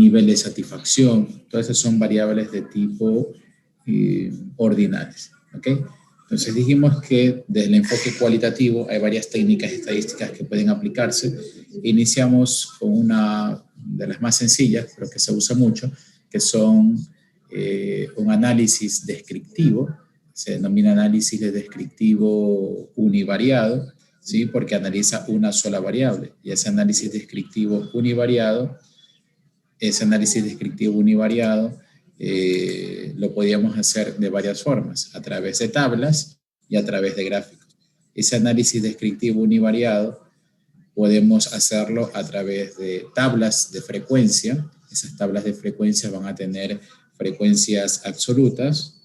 nivel de satisfacción. Todas esas son variables de tipo ordinales. ¿Ok? Entonces dijimos que desde el enfoque cualitativo hay varias técnicas estadísticas que pueden aplicarse. Iniciamos con una de las más sencillas, pero que se usa mucho, que son un análisis descriptivo. Se denomina análisis de descriptivo univariado, ¿sí? Porque analiza una sola variable. Y ese análisis descriptivo univariado lo podíamos hacer de varias formas, a través de tablas y a través de gráficos. Ese análisis descriptivo univariado podemos hacerlo a través de tablas de frecuencia. Esas tablas de frecuencia van a tener frecuencias absolutas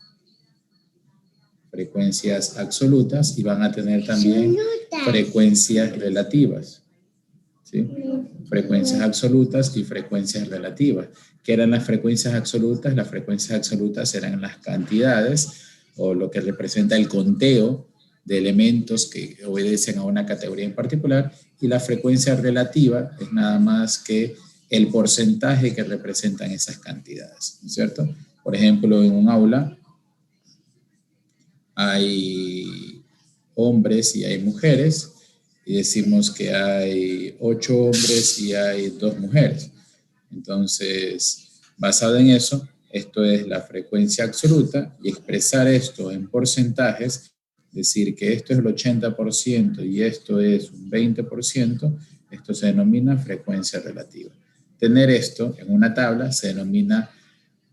y van a tener también frecuencias relativas, ¿sí? Frecuencias absolutas y frecuencias relativas. ¿Qué eran las frecuencias absolutas? Las frecuencias absolutas eran las cantidades o lo que representa el conteo de elementos que obedecen a una categoría en particular, y la frecuencia relativa es nada más que el porcentaje que representan esas cantidades, ¿no es cierto? Por ejemplo, en un aula hay hombres y hay mujeres, y decimos que hay 8 hombres y hay 2 mujeres. Entonces, basado en eso, esto es la frecuencia absoluta, y expresar esto en porcentajes, decir que esto es el 80% y esto es un 20%, esto se denomina frecuencia relativa. Tener esto en una tabla se denomina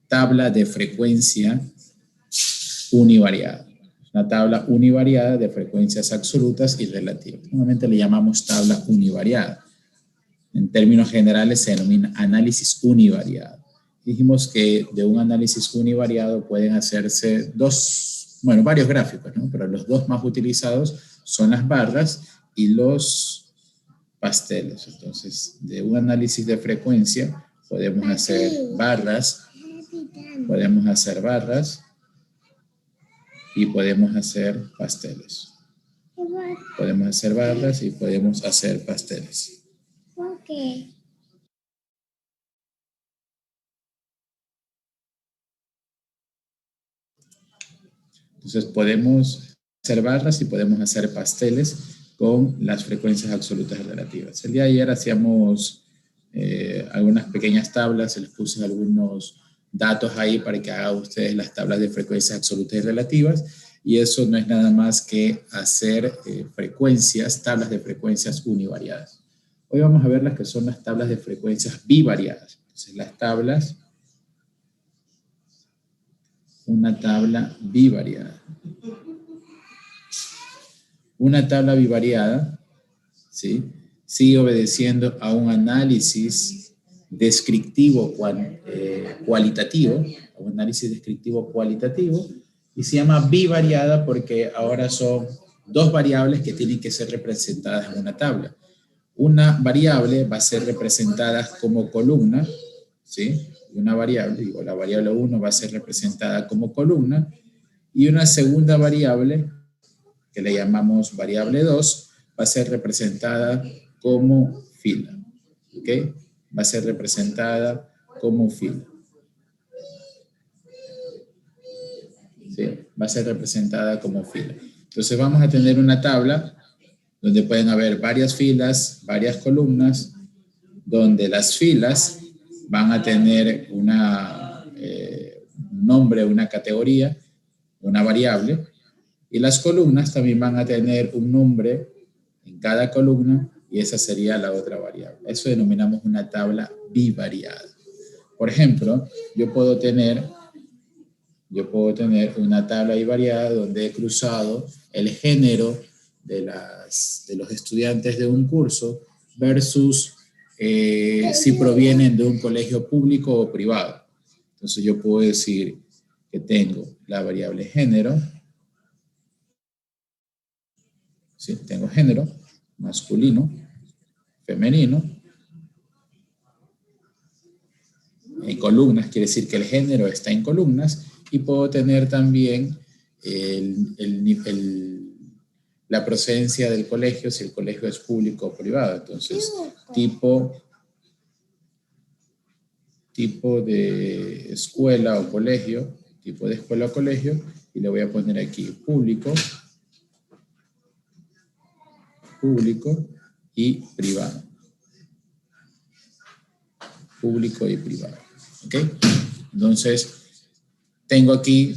tabla de frecuencia univariada. Una tabla univariada de frecuencias absolutas y relativas. Normalmente le llamamos tabla univariada. En términos generales se denomina análisis univariado. Dijimos que de un análisis univariado pueden hacerse varios gráficos, ¿no? Pero los dos más utilizados son las barras y los pasteles. Entonces, de un análisis de frecuencia podemos hacer barras y podemos hacer pasteles. Podemos hacer barras y podemos hacer pasteles. ¿Por qué? Entonces podemos hacer barras y podemos hacer pasteles con las frecuencias absolutas y relativas. El día de ayer hacíamos algunas pequeñas tablas, se les puse algunos datos ahí para que hagan ustedes las tablas de frecuencias absolutas y relativas, y eso no es nada más que hacer tablas de frecuencias univariadas. Hoy vamos a ver las que son las tablas de frecuencias bivariadas. Entonces una tabla bivariada. Una tabla bivariada, ¿sí? Sigue obedeciendo a un análisis descriptivo cualitativo, y se llama bivariada porque ahora son dos variables que tienen que ser representadas en una tabla. Una variable va a ser representada como columna, ¿sí? Una variable, la variable 1 va a ser representada como columna, y una segunda variable, que le llamamos variable 2, va a ser representada como fila. ¿Ok? Va a ser representada como fila. ¿Sí? Va a ser representada como fila. Entonces vamos a tener una tabla donde pueden haber varias filas, varias columnas, donde las filas van a tener un nombre, una categoría, una variable, y las columnas también van a tener un nombre en cada columna, y esa sería la otra variable. Eso denominamos una tabla bivariada. Por ejemplo, yo puedo tener una tabla bivariada donde he cruzado el género de los estudiantes de un curso versus si provienen de un colegio público o privado. Entonces yo puedo decir que tengo la variable género. Sí, tengo género, masculino, femenino. En columnas quiere decir que el género está en columnas, y puedo tener también la procedencia del colegio, si el colegio es público o privado. Entonces, tipo tipo de escuela o colegio, tipo de escuela o colegio, y le voy a poner aquí público y privado. Público y privado. ¿Ok? Entonces, tengo aquí,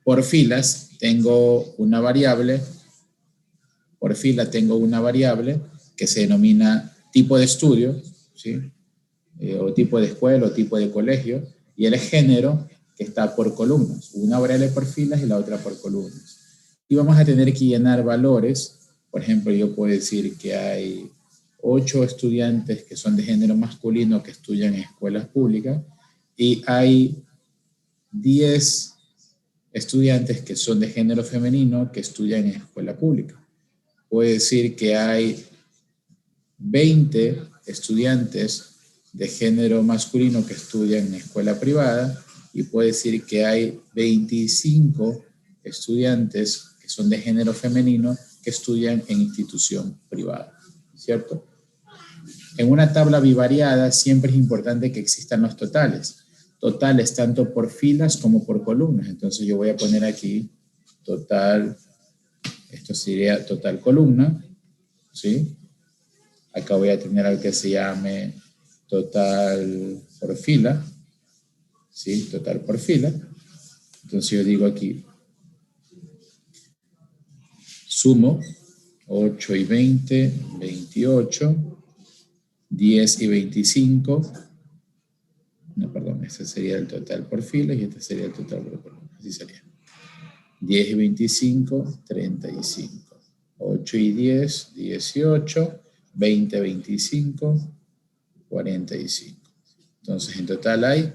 por filas, tengo una variable, por fila tengo una variable que se denomina tipo de estudio, ¿sí? O tipo de escuela o tipo de colegio, y el género que está por columnas, una variable por filas y la otra por columnas. Y vamos a tener que llenar valores. Por ejemplo, yo puedo decir que hay 8 estudiantes que son de género masculino que estudian en escuelas públicas y hay 10 estudiantes que son de género femenino que estudian en escuela pública. Puedo decir que hay 20 estudiantes de género masculino que estudian en escuela privada y puedo decir que hay 25 estudiantes que son de género femenino que estudian en institución privada, ¿cierto? En una tabla bivariada siempre es importante que existan los totales. Totales tanto por filas como por columnas. Entonces yo voy a poner aquí total, esto sería total columna, ¿sí? Acá voy a tener algo que se llame total por fila, ¿sí? Total por fila. Entonces yo digo aquí, sumo 8 y 20, 28, 10 y 25. No, perdón, este sería el total por fila y este sería el total por columna. Así sería. 10 y 25, 35. 8 y 10, 18. 20, 25, 45. Entonces, en total hay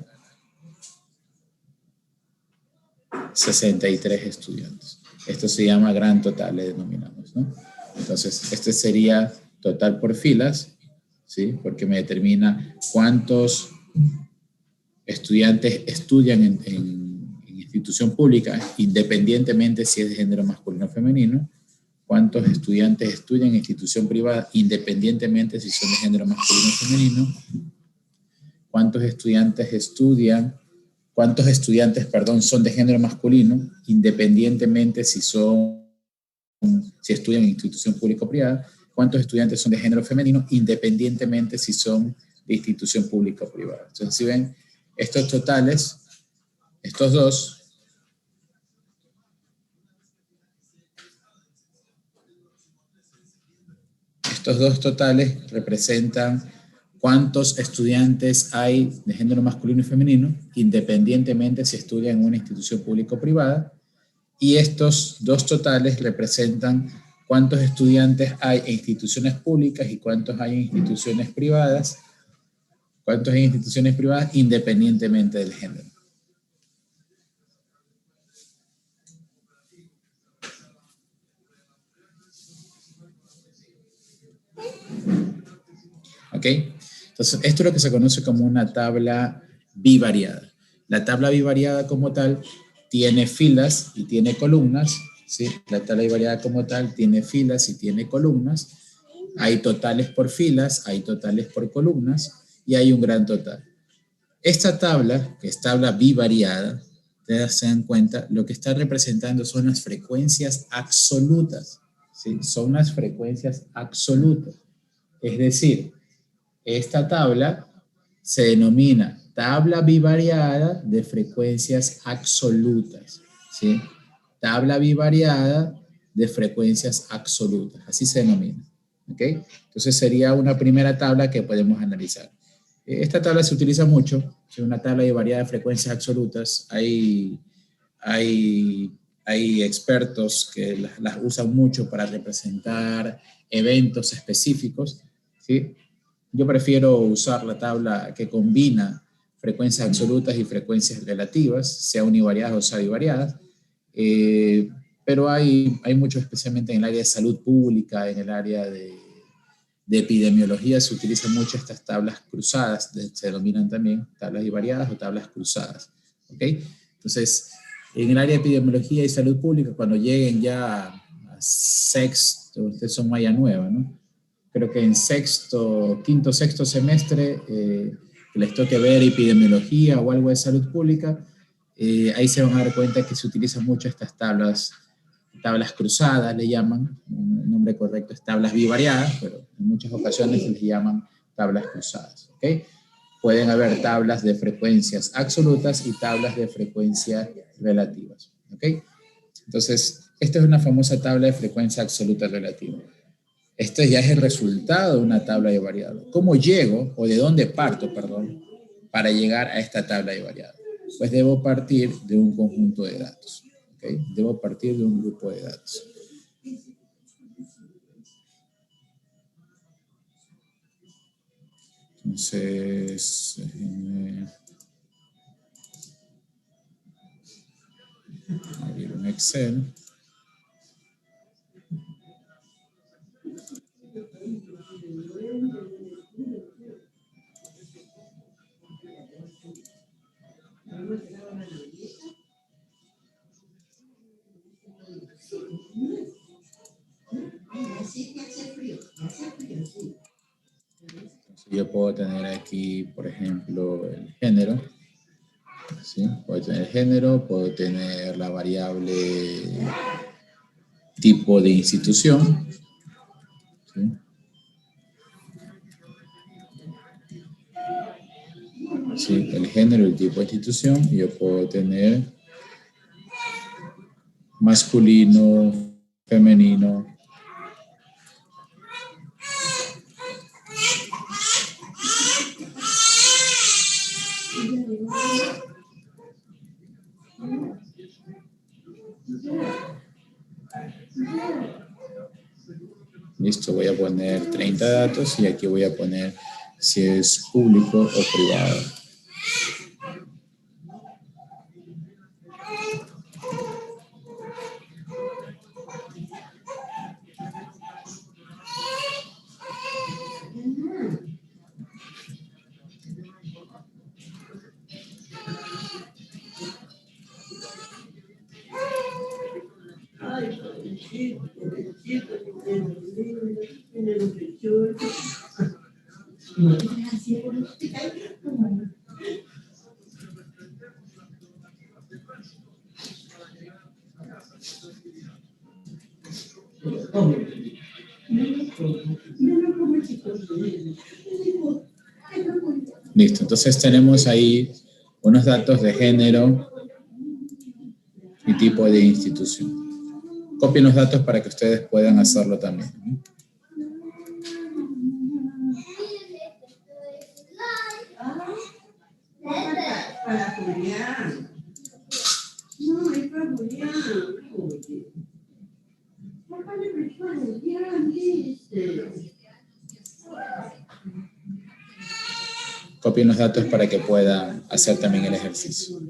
63 estudiantes. Esto se llama gran total, le denominamos, ¿no? Entonces, este sería total por filas, ¿sí? Porque me determina cuántos estudiantes estudian en institución pública, independientemente si es de género masculino o femenino, cuántos estudiantes estudian en institución privada, independientemente si son de género masculino o femenino, cuántos estudiantes son de género masculino, independientemente si estudian en institución pública o privada, cuántos estudiantes son de género femenino, independientemente si son de institución pública o privada. Entonces, si ven, estos totales, estos dos totales representan cuántos estudiantes hay de género masculino y femenino, independientemente si estudian en una institución pública o privada, y estos dos totales representan cuántos estudiantes hay en instituciones públicas y cuántos hay en instituciones privadas, independientemente del género. ¿Ok? Entonces, esto es lo que se conoce como una tabla bivariada. La tabla bivariada como tal tiene filas y tiene columnas, ¿sí? La tabla bivariada como tal tiene filas y tiene columnas. Hay totales por filas, hay totales por columnas y hay un gran total. Esta tabla, que es tabla bivariada, ustedes se dan cuenta, lo que está representando son las frecuencias absolutas, ¿sí? Son las frecuencias absolutas. Es decir, esta tabla se denomina tabla bivariada de frecuencias absolutas, ¿sí? Tabla bivariada de frecuencias absolutas, así se denomina, ¿ok? Entonces sería una primera tabla que podemos analizar. Esta tabla se utiliza mucho, es una tabla bivariada de frecuencias absolutas. Hay expertos que las usan mucho para representar eventos específicos, ¿sí? Yo prefiero usar la tabla que combina frecuencias absolutas y frecuencias relativas, sea univariadas o sea bivariadas, pero hay mucho, especialmente en el área de salud pública, en el área de epidemiología, se utilizan mucho estas tablas cruzadas, se denominan también tablas bivariadas o tablas cruzadas, ¿ok? Entonces, en el área de epidemiología y salud pública, cuando lleguen ya a sexto, ustedes son malla nueva, ¿no? Creo que en quinto, sexto semestre que les toque ver epidemiología o algo de salud pública, ahí se van a dar cuenta que se utilizan mucho estas tablas cruzadas le llaman, el nombre correcto es tablas bivariadas, pero en muchas ocasiones se les llaman tablas cruzadas, ¿ok? Pueden haber tablas de frecuencias absolutas y tablas de frecuencias relativas, ¿ok? Entonces, esta es una famosa tabla de frecuencia absoluta relativa. Esto ya es el resultado de una tabla de variables. ¿Cómo llego, o de dónde parto, perdón, para llegar a esta tabla de variables? Pues debo partir de un conjunto de datos, ¿ok? Debo partir de un grupo de datos. Entonces, abrir un Excel. Entonces, yo puedo tener aquí, por ejemplo, el género. ¿Sí? Puedo tener género, puedo tener la variable tipo de institución. ¿Sí? ¿Sí? El género, el tipo de institución. Y yo puedo tener masculino, femenino. Listo, voy a poner 30 datos y aquí voy a poner si es público o privado. Listo, entonces tenemos ahí unos datos de género y tipo de institución. Copien los datos para que ustedes puedan hacerlo también. Para Julián. No, es para Julián. Copien los datos para que puedan hacer también el ejercicio.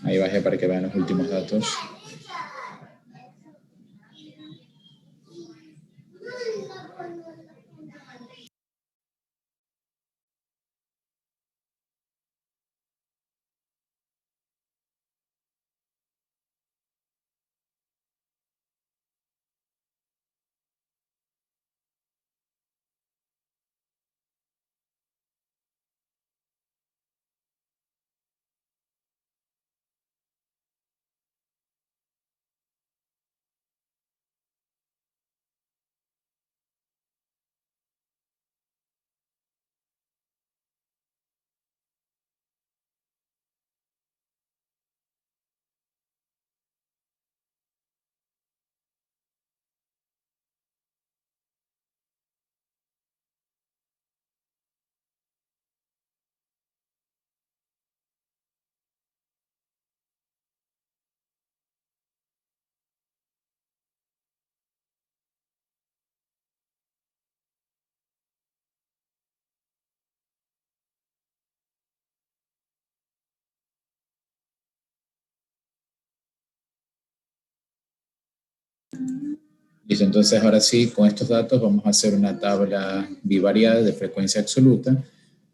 Ahí bajé para que vean los últimos datos. Listo, entonces ahora sí, con estos datos vamos a hacer una tabla bivariada de frecuencia absoluta,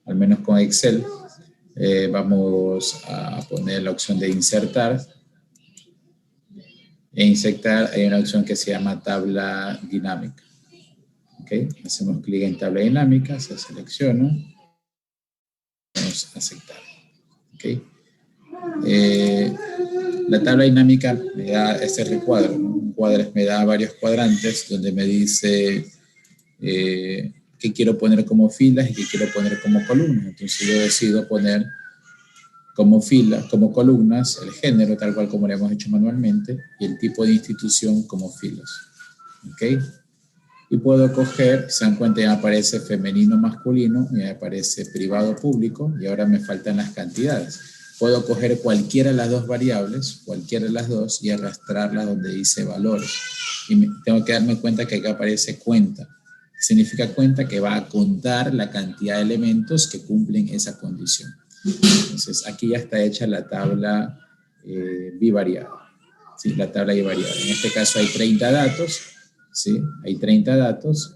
al menos con Excel. Vamos a poner la opción de insertar. E insertar hay una opción que se llama tabla dinámica. ¿Okay? Hacemos clic en tabla dinámica, se selecciona, vamos a aceptar. ¿Okay? La tabla dinámica me da este recuadro, ¿no? Un cuadro me da varios cuadrantes donde me dice qué quiero poner como filas y qué quiero poner como columnas. Entonces yo decido poner como filas, como columnas, el género tal cual como lo hemos hecho manualmente y el tipo de institución como filas. ¿Ok? Y puedo coger, se dan cuenta, ya aparece femenino, masculino, ya aparece privado, público, y ahora me faltan las cantidades. Puedo coger cualquiera de las dos variables, cualquiera de las dos, y arrastrarlas donde dice valores. Y tengo que darme cuenta que acá aparece cuenta. Significa cuenta que va a contar la cantidad de elementos que cumplen esa condición. Entonces, aquí ya está hecha la tabla bivariada. ¿Sí? La tabla bivariada. En este caso hay 30 datos. ¿Sí? Hay 30 datos,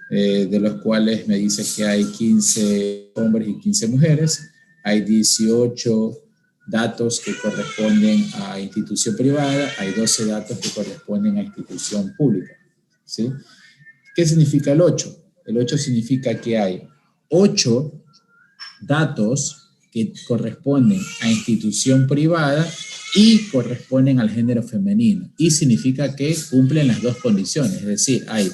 de los cuales me dice que hay 15 hombres y 15 mujeres. Hay 18 datos que corresponden a institución privada. Hay 12 datos que corresponden a institución pública. ¿Sí? ¿Qué significa el 8? El 8 significa que hay 8 datos que corresponden a institución privada y corresponden al género femenino. Y significa que cumplen las dos condiciones. Es decir, hay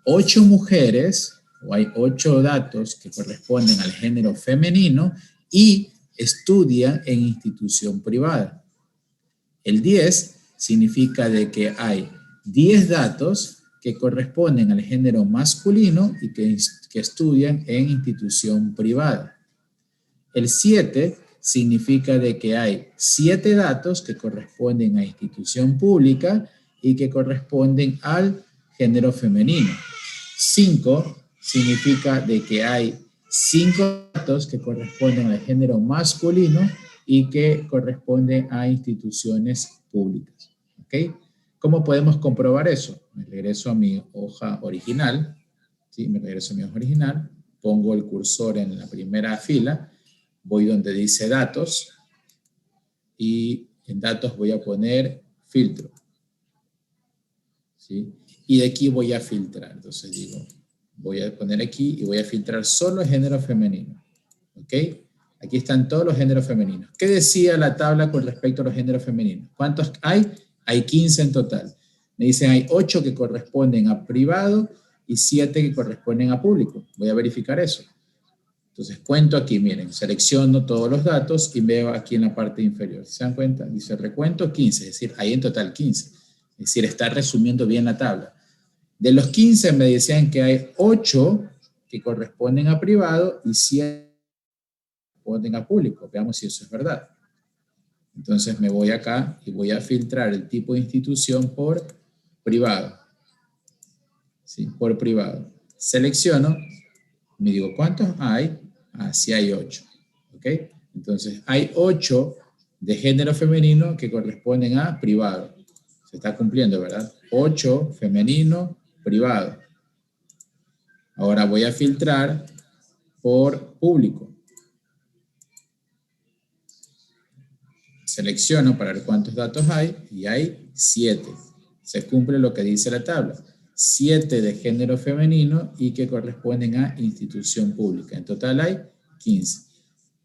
8 mujeres o hay 8 datos que corresponden al género femenino y estudian en institución privada. El 10 significa de que hay 10 datos que corresponden al género masculino y que estudian en institución privada. El 7 significa de que hay 7 datos que corresponden a institución pública y que corresponden al género femenino. 5 significa de que hay 5 datos que corresponden al género masculino y que corresponden a instituciones públicas. ¿Ok? ¿Cómo podemos comprobar eso? Me regreso a mi hoja original. ¿Sí? Me regreso a mi hoja original. Pongo el cursor en la primera fila. Voy donde dice datos y en datos voy a poner filtro. ¿Sí? Y de aquí voy a filtrar. Entonces digo, voy a poner aquí y voy a filtrar solo el género femenino. ¿Ok? Aquí están todos los géneros femeninos. ¿Qué decía la tabla con respecto a los géneros femeninos? ¿Cuántos hay? Hay 15 en total. Me dicen hay 8 que corresponden a privado y 7 que corresponden a público. Voy a verificar eso. Entonces cuento aquí, miren, selecciono todos los datos y veo aquí en la parte inferior. ¿Se dan cuenta? Dice recuento 15, es decir, hay en total 15. Es decir, está resumiendo bien la tabla. De los 15 me decían que hay 8 que corresponden a privado y 7 que corresponden a público. Veamos si eso es verdad. Entonces me voy acá y voy a filtrar el tipo de institución por privado. ¿Sí? Por privado. Selecciono, me digo, ¿cuántos hay? Ah, sí hay 8. ¿Ok? Entonces, hay 8 de género femenino que corresponden a privado. Se está cumpliendo, ¿verdad? 8 femenino, privado. Ahora voy a filtrar por público. Selecciono para ver cuántos datos hay y hay 7. Se cumple lo que dice la tabla. 7 de género femenino y que corresponden a institución pública. En total hay 15.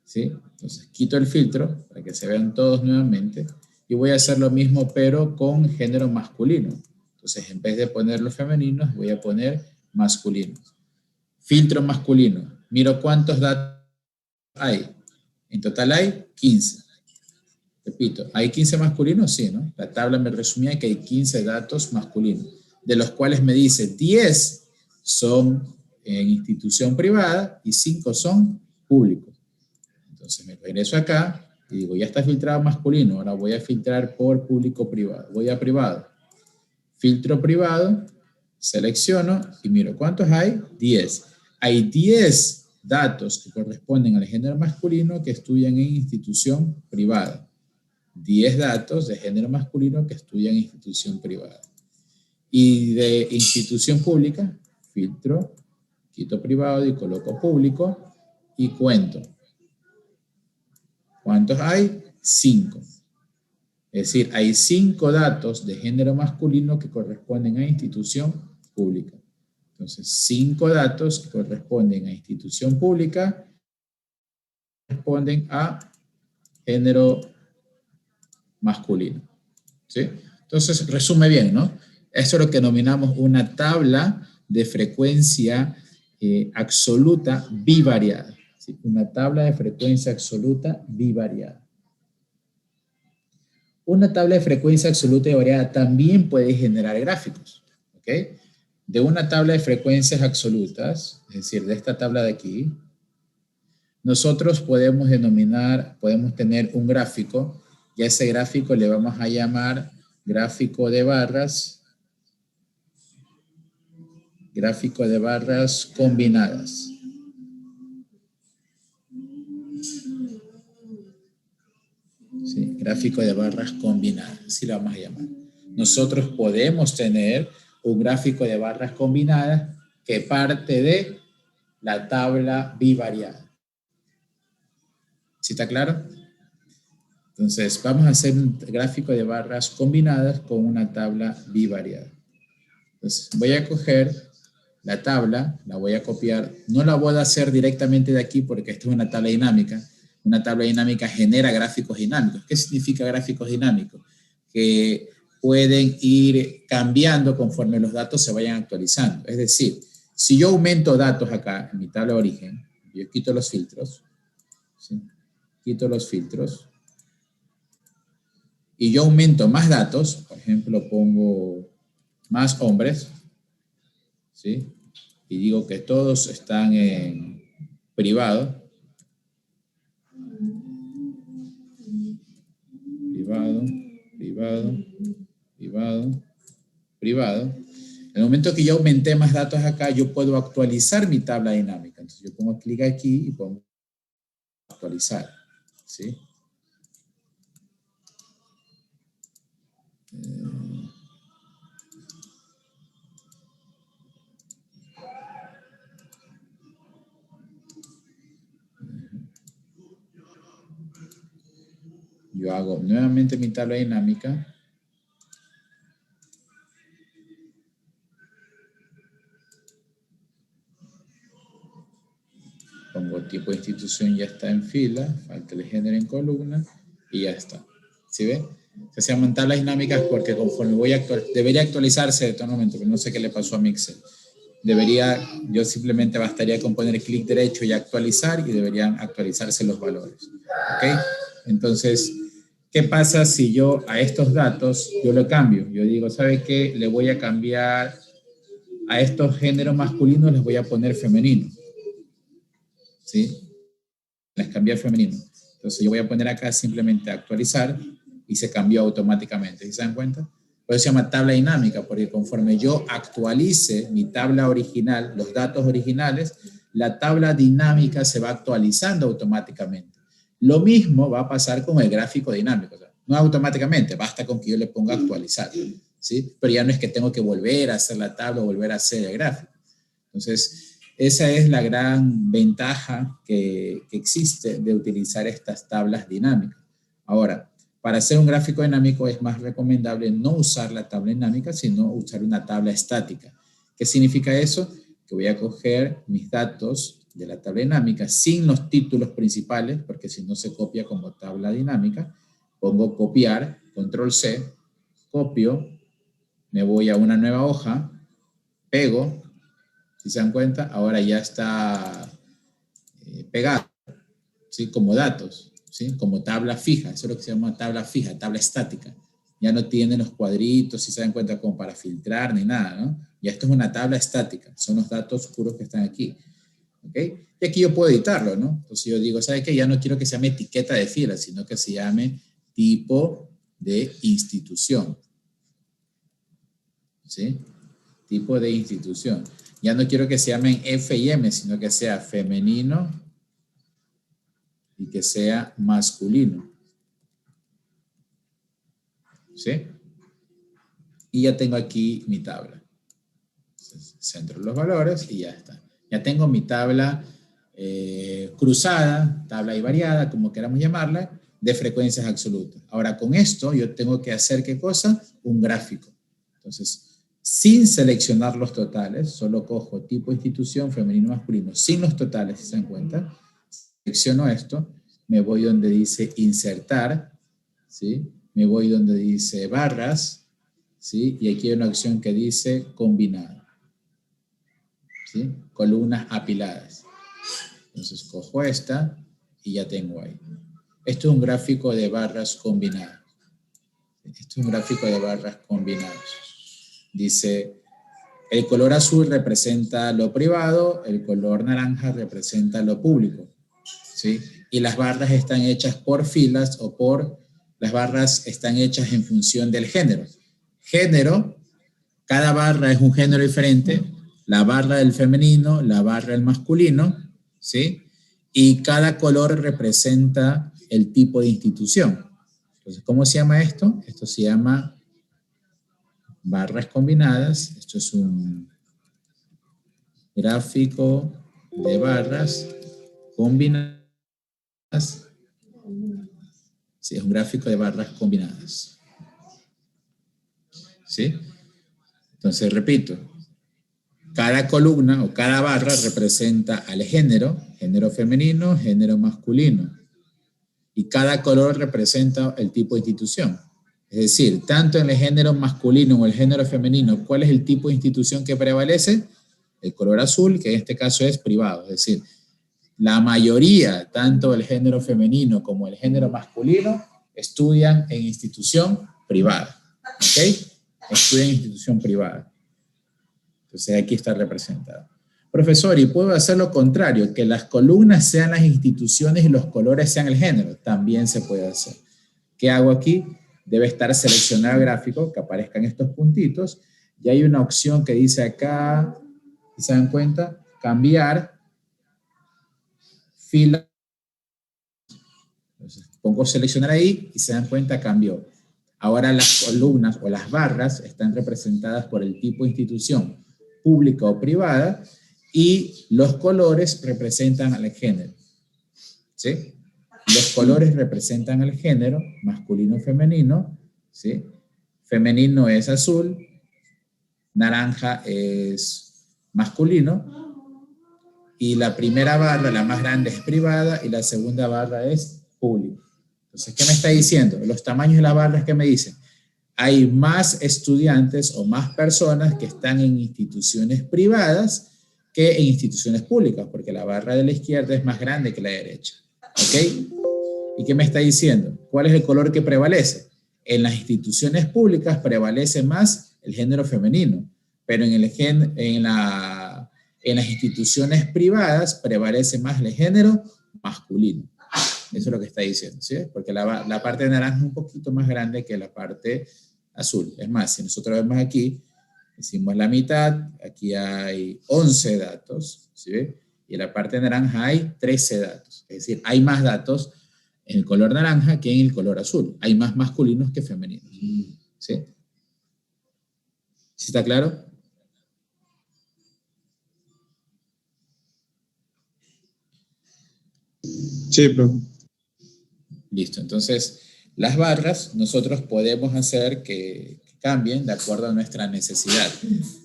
¿Sí? Entonces quito el filtro para que se vean todos nuevamente y voy a hacer lo mismo pero con género masculino. Entonces en vez de poner los femeninos voy a poner masculinos. Filtro masculino. Miro cuántos datos hay. En total hay 15. Repito, ¿hay 15 masculinos? Sí, ¿no? La tabla me resumía que hay 15 datos masculinos, de los cuales me dice 10 son en institución privada y 5 son públicos. Entonces me regreso acá y digo, ya está filtrado masculino, ahora voy a filtrar por público-privado. Voy a privado, filtro privado, selecciono y miro, ¿cuántos hay? 10. Hay 10 datos que corresponden al género masculino que estudian en institución privada. 10 datos de género masculino que estudian en institución privada. Y de institución pública, filtro, quito privado y coloco público y cuento. ¿Cuántos hay? 5. Es decir, hay 5 datos de género masculino que corresponden a institución pública. Entonces, 5 datos que corresponden a institución pública corresponden a género masculino. ¿Sí? Entonces, resume bien, ¿no? Esto es lo que denominamos una tabla de frecuencia absoluta bivariada. ¿Sí? Una tabla de frecuencia absoluta bivariada. Una tabla de frecuencia absoluta y variada también puede generar gráficos. ¿Ok? De una tabla de frecuencias absolutas, es decir, de esta tabla de aquí, nosotros podemos tener un gráfico, y a ese gráfico le vamos a llamar gráfico de barras combinadas. ¿Sí? Gráfico de barras combinadas, así lo vamos a llamar. Nosotros podemos tener un gráfico de barras combinadas que parte de la tabla bivariada. ¿Sí está claro? Entonces, vamos a hacer un gráfico de barras combinadas con una tabla bivariada. Entonces, voy a coger la tabla, la voy a copiar. No la voy a hacer directamente de aquí porque esto es una tabla dinámica. Una tabla dinámica genera gráficos dinámicos. ¿Qué significa gráficos dinámicos? Que pueden ir cambiando conforme los datos se vayan actualizando. Es decir, si yo aumento datos acá en mi tabla de origen, yo quito los filtros, ¿sí? Quito los filtros, y yo aumento más datos, por ejemplo, pongo más hombres, ¿sí? Y digo que todos están en privado, privado. En el momento que yo aumenté más datos acá, yo puedo actualizar mi tabla dinámica. Entonces yo pongo clic aquí y pongo actualizar, ¿sí? Yo hago nuevamente mi tabla dinámica. Pongo tipo de institución, ya está en fila, falta el género en columna y ya está. ¿Sí ve? Se llaman tablas dinámicas porque conforme voy a debería actualizarse de todo momento, pero no sé qué le pasó a Mixel. Yo simplemente bastaría con poner clic derecho y actualizar y deberían actualizarse los valores. ¿Ok? Entonces, ¿qué pasa si yo a estos datos, yo lo cambio? Yo digo, ¿sabe qué? Le voy a cambiar a estos géneros masculinos, les voy a poner femenino. ¿Sí? Les cambié a femenino. Entonces yo voy a poner acá simplemente actualizar y se cambió automáticamente. ¿Sí se dan cuenta? Por eso se llama tabla dinámica, porque conforme yo actualice mi tabla original, los datos originales, la tabla dinámica se va actualizando automáticamente. Lo mismo va a pasar con el gráfico dinámico. O sea, no automáticamente, basta con que yo le ponga actualizar. ¿Sí? Pero ya no es que tengo que volver a hacer la tabla o volver a hacer el gráfico. Entonces, esa es la gran ventaja que existe de utilizar estas tablas dinámicas. Ahora, para hacer un gráfico dinámico es más recomendable no usar la tabla dinámica, sino usar una tabla estática. ¿Qué significa eso? Que voy a coger mis datos de la tabla dinámica sin los títulos principales, porque si no se copia como tabla dinámica. Pongo copiar, control C, copio, me voy a una nueva hoja, pego. Si se dan cuenta, ahora ya está pegado, ¿sí? Como datos, ¿sí? Como tabla fija. Eso es lo que se llama tabla fija, tabla estática. Ya no tiene los cuadritos, si se dan cuenta, como para filtrar ni nada, ¿no? Ya esto es una tabla estática. Son los datos puros que están aquí. ¿Ok? Y aquí yo puedo editarlo, ¿no? Entonces yo digo, ¿sabe qué? Ya no quiero que se llame etiqueta de fila, sino que se llame tipo de institución. ¿Sí? Tipo de institución. Ya no quiero que se llamen F y M, sino que sea femenino y que sea masculino. ¿Sí? Y ya tengo aquí mi tabla. Entonces, centro los valores y ya está. Ya tengo mi tabla cruzada, tabla y variada, como queramos llamarla, de frecuencias absolutas. Ahora, con esto yo tengo que hacer, ¿qué cosa? Un gráfico. Entonces, sin seleccionar los totales, solo cojo tipo institución, femenino, masculino, sin los totales, si se dan cuenta, selecciono esto, me voy donde dice insertar, ¿sí? Me voy donde dice barras, ¿sí? Y aquí hay una opción que dice combinado, ¿sí? Columnas apiladas. Entonces cojo esta y ya tengo ahí. Esto es un gráfico de barras combinadas. Esto es un gráfico de barras combinadas. Dice, el color azul representa lo privado, el color naranja representa lo público, ¿sí? Y las barras están hechas por filas o las barras están hechas en función del género. Género, cada barra es un género diferente, la barra del femenino, la barra del masculino, ¿sí? Y cada color representa el tipo de institución. Entonces, ¿cómo se llama esto? Esto se llama barras combinadas. Esto es un gráfico de barras combinadas. Sí, es un gráfico de barras combinadas. ¿Sí? Entonces, repito, cada columna o cada barra representa al género, género femenino, género masculino. Y cada color representa el tipo de institución. Es decir, tanto en el género masculino o el género femenino, ¿cuál es el tipo de institución que prevalece? El color azul, que en este caso es privado. Es decir, la mayoría, tanto el género femenino como el género masculino, estudian en institución privada. ¿Ok? Estudian en institución privada. Entonces aquí está representado. Profesor, ¿y puedo hacer lo contrario? Que las columnas sean las instituciones y los colores sean el género. También se puede hacer. ¿Qué hago aquí? Debe estar seleccionado el gráfico, que aparezcan estos puntitos. Y hay una opción que dice acá, ¿se dan cuenta? Cambiar fila. Entonces, pongo seleccionar ahí y se dan cuenta, cambió. Ahora las columnas o las barras están representadas por el tipo de institución pública o privada y los colores representan al género. ¿Sí? Los colores representan al género masculino o femenino. ¿Sí? Femenino es azul, naranja es masculino y la primera barra, la más grande, es privada y la segunda barra es pública. Entonces, ¿qué me está diciendo? Los tamaños de las barras, ¿qué me dicen? Hay más estudiantes o más personas que están en instituciones privadas que en instituciones públicas, porque la barra de la izquierda es más grande que la derecha. ¿Ok? ¿Y qué me está diciendo? ¿Cuál es el color que prevalece? En las instituciones públicas prevalece más el género femenino, pero en las instituciones privadas prevalece más el género masculino. Eso es lo que está diciendo, ¿sí? Porque la parte naranja es un poquito más grande que la parte azul. Es más, si nosotros vemos aquí, hicimos la mitad, aquí hay 11 datos, ¿sí? Y en la parte naranja hay 13 datos. Es decir, hay más datos en el color naranja que en el color azul. Hay más masculinos que femeninos. ¿Sí? ¿Sí está claro? Sí, profe. Listo. Entonces, las barras nosotros podemos hacer que cambien de acuerdo a nuestra necesidad.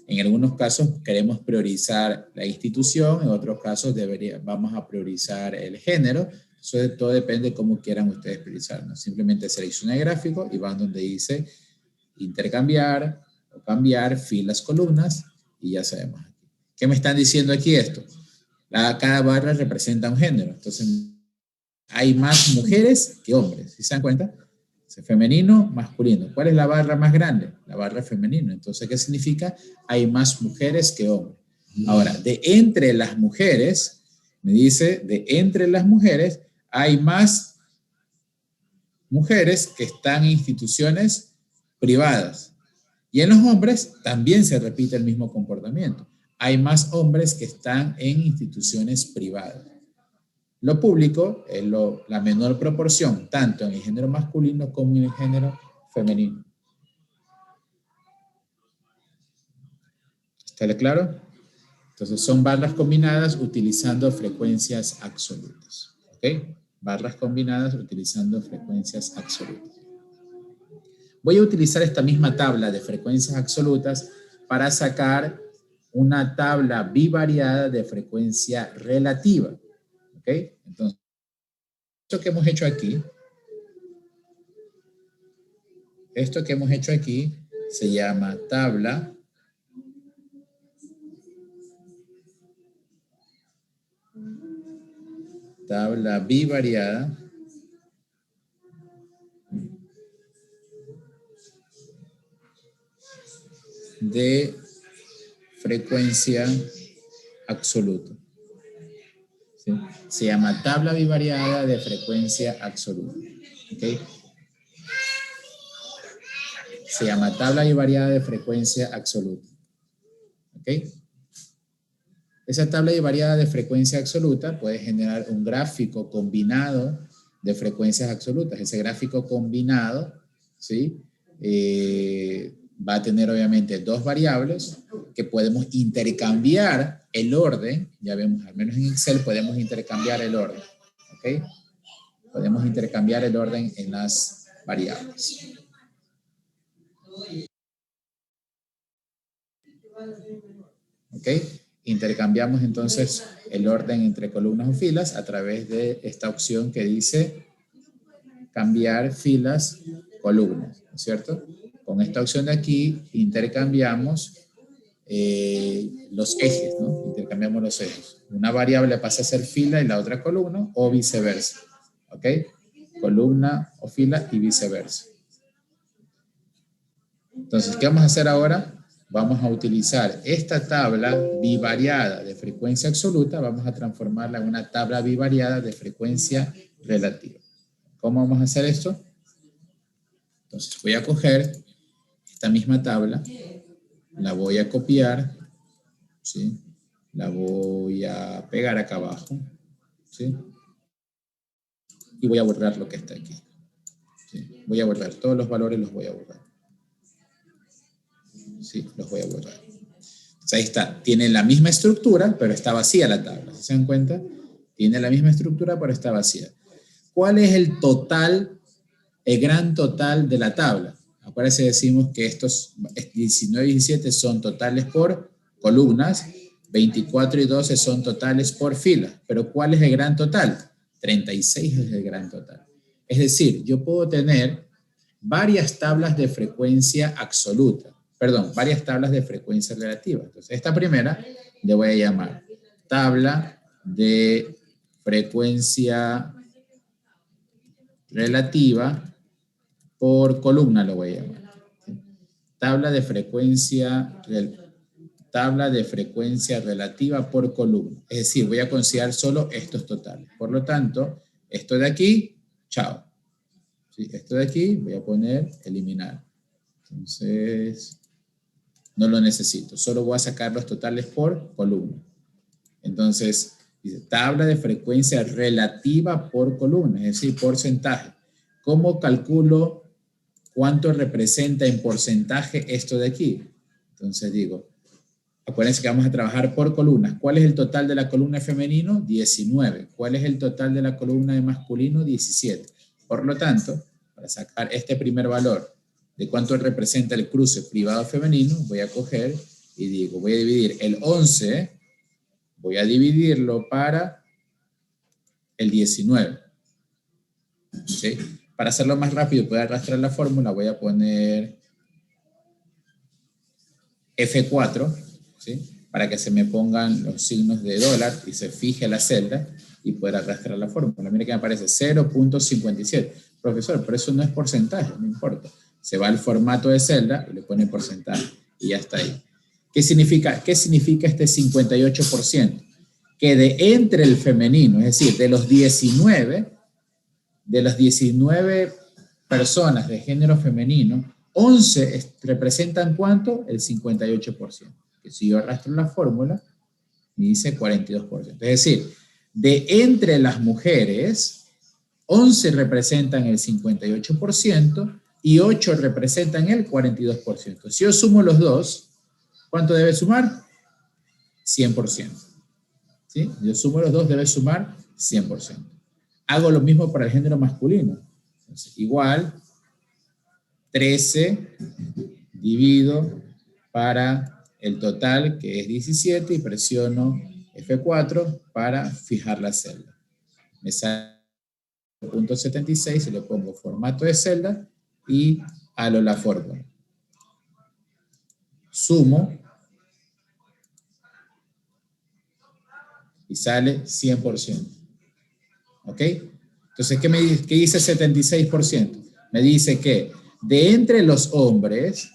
En algunos casos queremos priorizar la institución, en otros casos vamos a priorizar el género. Eso todo depende de cómo quieran ustedes priorizar, ¿no? Simplemente selecciona el gráfico y van donde dice intercambiar o cambiar filas, columnas y ya sabemos. ¿Qué me están diciendo aquí esto? Cada barra representa un género. Entonces, hay más mujeres que hombres, ¿sí se dan cuenta? Femenino, masculino. ¿Cuál es la barra más grande? La barra femenino. Entonces, ¿qué significa? Hay más mujeres que hombres. Ahora, de entre las mujeres, me dice, de entre las mujeres, hay más mujeres que están en instituciones privadas. Y en los hombres también se repite el mismo comportamiento. Hay más hombres que están en instituciones privadas. Lo público es la menor proporción, tanto en el género masculino como en el género femenino. ¿Está claro? Entonces son barras combinadas utilizando frecuencias absolutas. ¿Ok? Barras combinadas utilizando frecuencias absolutas. Voy a utilizar esta misma tabla de frecuencias absolutas para sacar una tabla bivariada de frecuencia relativa. ¿Ok? Entonces, esto que hemos hecho aquí se llama tabla bivariada de frecuencia absoluta. ¿Sí? Se llama tabla bivariada de frecuencia absoluta. ¿Okay? Se llama tabla bivariada de frecuencia absoluta. ¿Ok? Esa tabla bivariada de frecuencia absoluta puede generar un gráfico combinado de frecuencias absolutas. Ese gráfico combinado, ¿sí? Va a tener obviamente dos variables que podemos intercambiar el orden. Ya vemos, al menos en Excel podemos intercambiar el orden. ¿Ok? Podemos intercambiar el orden en las variables. ¿Ok? Intercambiamos entonces el orden entre columnas o filas a través de esta opción que dice cambiar filas, columnas, ¿no es cierto? Con esta opción de aquí intercambiamos los ejes, ¿no? Intercambiamos los ejes. Una variable pasa a ser fila y la otra columna o viceversa, ¿ok? Columna o fila y viceversa. Entonces, ¿qué vamos a hacer ahora? Vamos a utilizar esta tabla bivariada de frecuencia absoluta, vamos a transformarla en una tabla bivariada de frecuencia relativa. ¿Cómo vamos a hacer esto? Entonces voy a coger esta misma tabla, la voy a copiar, ¿sí? La voy a pegar acá abajo, ¿sí? Y voy a borrar lo que está aquí. ¿Sí? Voy a borrar, todos los valores los voy a borrar. Sí, los voy a borrar. Entonces ahí está, tiene la misma estructura, pero está vacía la tabla. ¿Se dan cuenta? Tiene la misma estructura, pero está vacía. ¿Cuál es el total, el gran total de la tabla? Acuérdense, decimos que estos 19 y 17 son totales por columnas, 24 y 12 son totales por filas. Pero ¿cuál es el gran total? 36 es el gran total. Es decir, yo puedo tener varias tablas de frecuencia absoluta. Perdón, varias tablas de frecuencia relativa. Entonces, esta primera le voy a llamar tabla de frecuencia relativa por columna, lo voy a llamar. Tabla de frecuencia relativa por columna. Es decir, voy a considerar solo estos totales. Por lo tanto, esto de aquí, chao. ¿Sí? Esto de aquí voy a poner eliminar. Entonces, no lo necesito. Solo voy a sacar los totales por columna. Entonces, dice tabla de frecuencia relativa por columna, es decir, porcentaje. ¿Cómo calculo cuánto representa en porcentaje esto de aquí? Entonces digo, acuérdense que vamos a trabajar por columnas. ¿Cuál es el total de la columna de femenino? 19. ¿Cuál es el total de la columna de masculino? 17. Por lo tanto, para sacar este primer valor de cuánto representa el cruce privado femenino, voy a coger y digo, voy a dividir el 11, voy a dividirlo para el 19. ¿Sí? Para hacerlo más rápido, puedo arrastrar la fórmula, voy a poner F4, ¿sí? Para que se me pongan los signos de dólar y se fije la celda y poder arrastrar la fórmula. Mira que me aparece 0.57. Profesor, pero eso no es porcentaje, no importa. Se va al formato de celda y le pone porcentaje y ya está ahí. ¿Qué significa este 58%? Que de entre el femenino, es decir, de los 19 personas de género femenino, 11 representan ¿cuánto? El 58%. Que si yo arrastro la fórmula, me dice 42%. Es decir, de entre las mujeres, 11 representan el 58% y 8 representan el 42%. Si yo sumo los dos, ¿cuánto debe sumar? 100%. ¿Sí? Yo sumo los dos, debe sumar 100%. Hago lo mismo para el género masculino. Entonces, igual, 13 divido para el total, que es 17, y presiono F4 para fijar la celda. Me sale .76 y le pongo formato de celda y halo la fórmula. Sumo y sale 100%. ¿Ok? Entonces, ¿qué dice 76%? Me dice que de entre los hombres,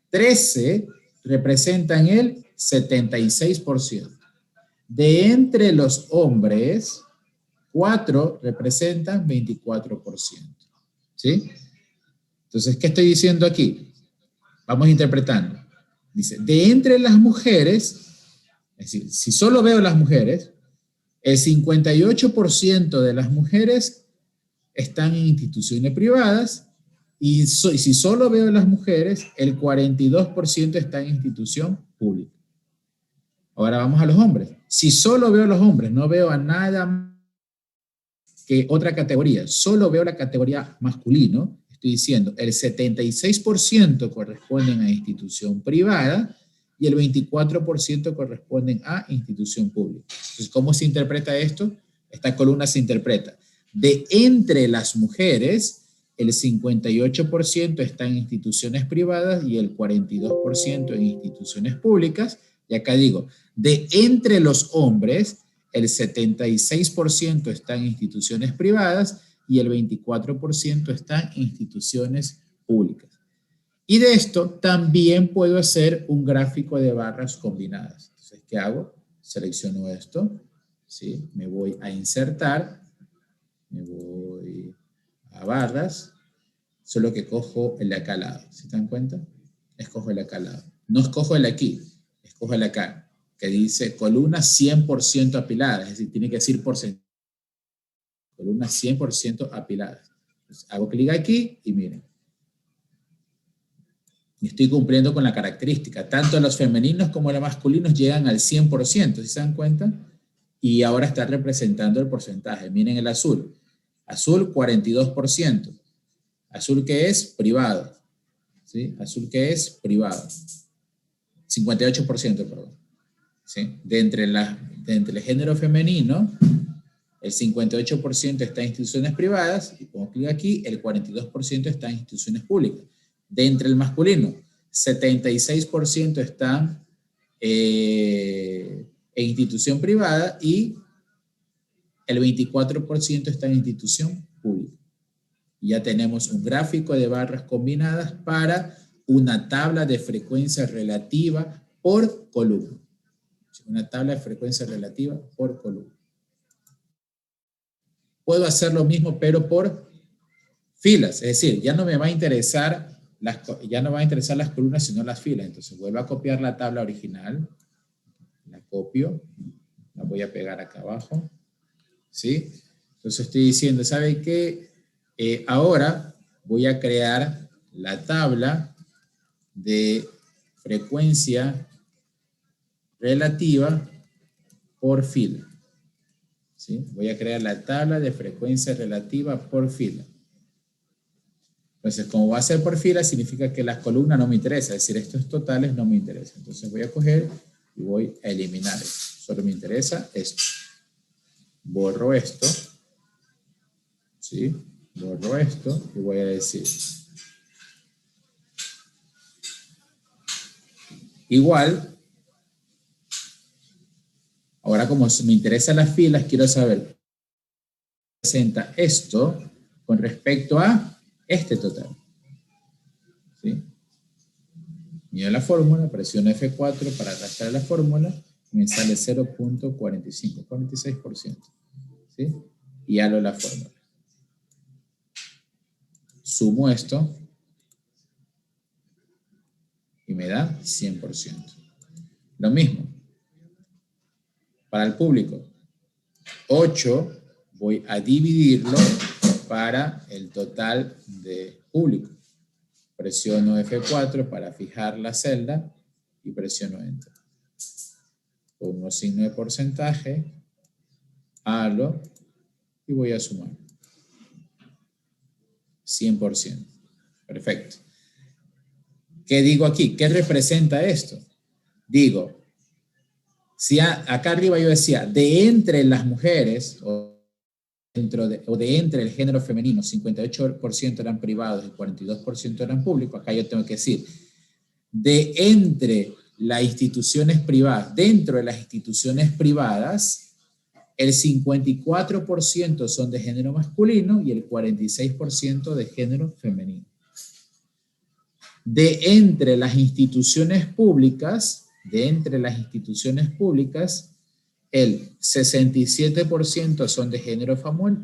13 representan el 76%. De entre los hombres, 4 representan 24%. ¿Sí? Entonces, ¿qué estoy diciendo aquí? Vamos interpretando. Dice, de entre las mujeres, es decir, si solo veo las mujeres, el 58% de las mujeres están en instituciones privadas y si solo veo las mujeres, el 42% está en institución pública. Ahora vamos a los hombres. Si solo veo a los hombres, no veo a nada más que otra categoría, solo veo la categoría masculino, estoy diciendo, el 76% corresponden a institución privada y el 24% corresponden a institución pública. Entonces, ¿cómo se interpreta esto? Esta columna se interpreta. De entre las mujeres, el 58% está en instituciones privadas y el 42% en instituciones públicas. Y acá digo, de entre los hombres, el 76% está en instituciones privadas y el 24% está en instituciones públicas. Y de esto también puedo hacer un gráfico de barras combinadas. Entonces, ¿qué hago? Selecciono esto, ¿sí? Me voy a insertar, me voy a barras, solo que cojo el de acá al lado. ¿Se dan cuenta? Escojo el de acá al lado. No escojo el de aquí, escojo el de acá, que dice columnas 100% apiladas, es decir, tiene que decir porcentaje. Columnas 100% apiladas. Entonces, hago clic aquí y miren. Y estoy cumpliendo con la característica. Tanto los femeninos como los masculinos llegan al 100%, ¿sí se dan cuenta? Y ahora está representando el porcentaje. Miren el azul. Azul, 42%. Azul que es privado. ¿Sí? Azul que es privado. 58%, perdón. ¿Sí? De entre el género femenino, el 58% está en instituciones privadas, y pongo clic aquí, el 42% está en instituciones públicas. De entre el masculino, 76% están en institución privada y el 24% está en institución pública. Y ya tenemos un gráfico de barras combinadas para una tabla de frecuencia relativa por columna. Una tabla de frecuencia relativa por columna. Puedo hacer lo mismo, pero por filas. Es decir, ya no me va a interesar las columnas, sino las filas. Entonces, vuelvo a copiar la tabla original. La copio. La voy a pegar acá abajo. ¿Sí? Entonces, estoy diciendo, ¿sabe qué? Ahora voy a crear la tabla de frecuencia relativa por fila. ¿Sí? Voy a crear la tabla de frecuencia relativa por fila. Entonces, como va a ser por fila, significa que las columnas no me interesan. Es decir, estos totales no me interesan. Entonces, voy a coger y voy a eliminar esto. Solo me interesa esto. Borro esto. ¿Sí? Borro esto y voy a decir igual. Ahora, como me interesan las filas, quiero saber presenta esto con respecto a este total. ¿Sí? Miro la fórmula, presiono F4 para arrastrar la fórmula y me sale 0.45, 46%. ¿Sí? Y halo la fórmula. Sumo esto y me da 100%. Lo mismo para el público. 8 voy a dividirlo para el total de público. Presiono F4 para fijar la celda y presiono Enter. Pongo signo de porcentaje, halo y voy a sumar. 100%. Perfecto. ¿Qué digo aquí? ¿Qué representa esto? Digo, si acá arriba yo decía, de entre las mujeres, o de entre el género femenino, 58% eran privados y 42% eran públicos, acá yo tengo que decir, de entre las instituciones privadas, dentro de las instituciones privadas, el 54% son de género masculino y el 46% de género femenino. De entre las instituciones públicas, el 67% son de género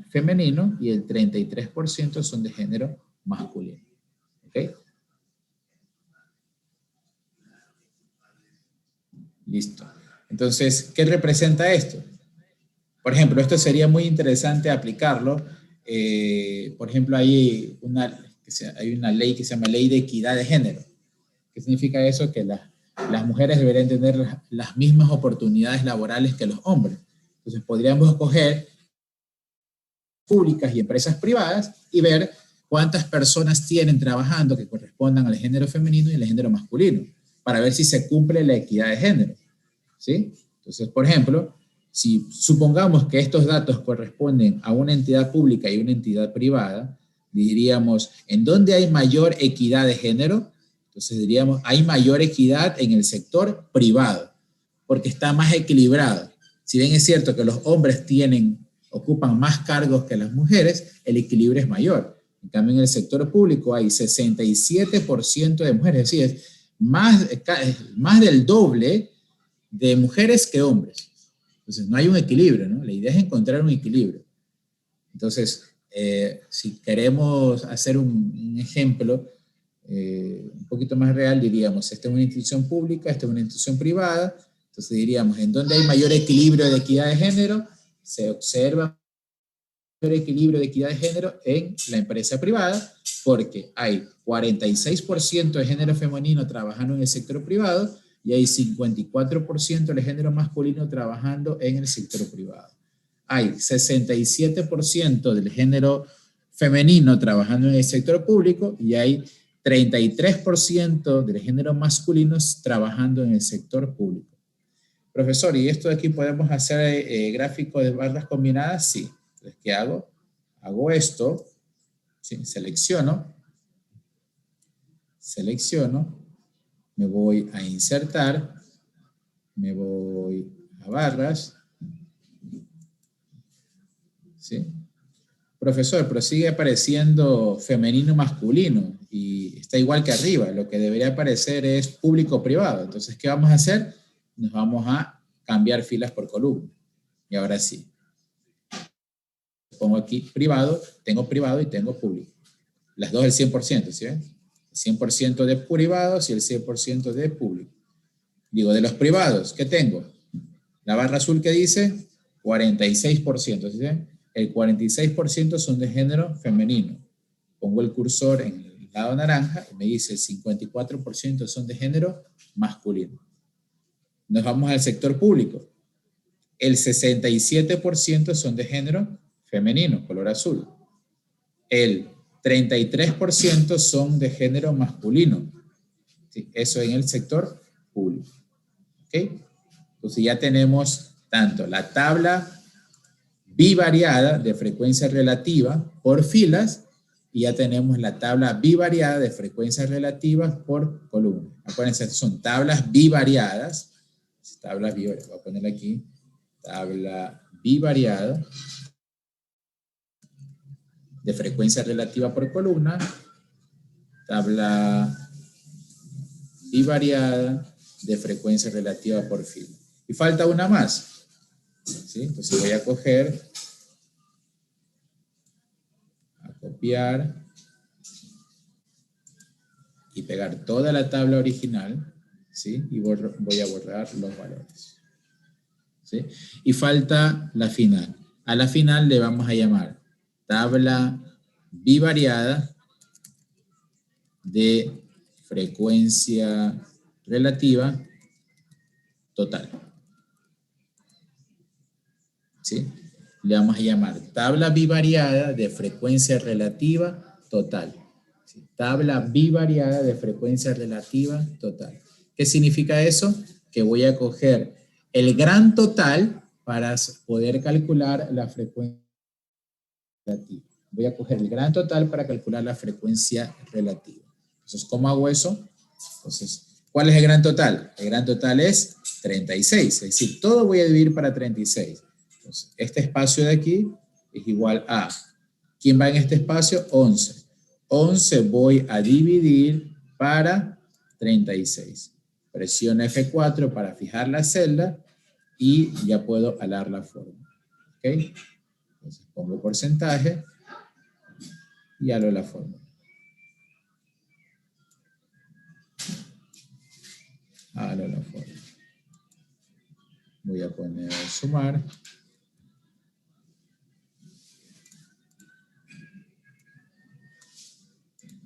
femenino y el 33% son de género masculino. ¿Ok? Listo. Entonces, ¿qué representa esto? Por ejemplo, esto sería muy interesante aplicarlo. Por ejemplo, hay una ley que se llama Ley de Equidad de Género. ¿Qué significa eso? Que las mujeres deberían tener las mismas oportunidades laborales que los hombres. Entonces, podríamos escoger públicas y empresas privadas y ver cuántas personas tienen trabajando que correspondan al género femenino y al género masculino, para ver si se cumple la equidad de género. ¿Sí? Entonces, por ejemplo, si supongamos que estos datos corresponden a una entidad pública y una entidad privada, diríamos, ¿en dónde hay mayor equidad de género? Entonces diríamos, hay mayor equidad en el sector privado, porque está más equilibrado. Si bien es cierto que los hombres ocupan más cargos que las mujeres, el equilibrio es mayor. En cambio, en el sector público hay 67% de mujeres, es decir, más del doble de mujeres que hombres. Entonces, no hay un equilibrio, ¿no? La idea es encontrar un equilibrio. Entonces, si queremos hacer un ejemplo un poquito más real, diríamos, esta es una institución pública, esta es una institución privada, entonces diríamos, ¿en dónde hay mayor equilibrio de equidad de género? Se observa mayor equilibrio de equidad de género en la empresa privada, porque hay 46% de género femenino trabajando en el sector privado y hay 54% de género masculino trabajando en el sector privado. Hay 67% del género femenino trabajando en el sector público y hay 33% del género masculino trabajando en el sector público. Profesor, ¿y esto de aquí podemos hacer gráfico de barras combinadas? Sí. Entonces, ¿qué hago? Hago esto, ¿sí? Selecciono, me voy a insertar, me voy a barras, ¿sí? Profesor, pero sigue apareciendo femenino masculino y está igual que arriba. Lo que debería aparecer es público privado. Entonces, ¿qué vamos a hacer? Nos vamos a cambiar filas por columna. Y ahora sí. Pongo aquí privado, tengo privado y tengo público. Las dos el 100%, ¿sí ven? El 100% de privados y el 100% de público. Digo, de los privados, ¿qué tengo? La barra azul que dice 46%, ¿sí ven? El 46% son de género femenino. Pongo el cursor en el lado naranja y me dice el 54% son de género masculino. Nos vamos al sector público. El 67% son de género femenino, color azul. El 33% son de género masculino. ¿Sí? Eso en el sector público. ¿Ok? Entonces ya tenemos tanto la tabla bivariada de frecuencia relativa por filas y ya tenemos la tabla bivariada de frecuencias relativas por columna. Acuérdense, son tablas bivariadas. Voy a poner aquí tabla bivariada de frecuencia relativa por columna, tabla bivariada de frecuencia relativa por fila. Y falta una más. ¿Sí? Entonces voy a copiar y pegar toda la tabla original, ¿sí? Y voy a borrar los valores. ¿Sí? Y falta la final. A la final le vamos a llamar tabla bivariada de frecuencia relativa total. ¿sí? Le vamos a llamar tabla bivariada de frecuencia relativa total. ¿Sí? Tabla bivariada de frecuencia relativa total. ¿Qué significa eso? Que voy a coger el gran total para poder calcular la frecuencia relativa. Voy a coger el gran total para calcular la frecuencia relativa. Entonces, ¿cómo hago eso? Entonces, ¿cuál es el gran total? El gran total es 36, es decir, todo voy a dividir para 36. Entonces, este espacio de aquí es igual a, ¿quién va en este espacio? 11. 11 voy a dividir para 36. Presiono F4 para fijar la celda y ya puedo alar la fórmula. ¿Ok? Entonces, pongo porcentaje y halo la fórmula. Halo la fórmula. Voy a poner sumar.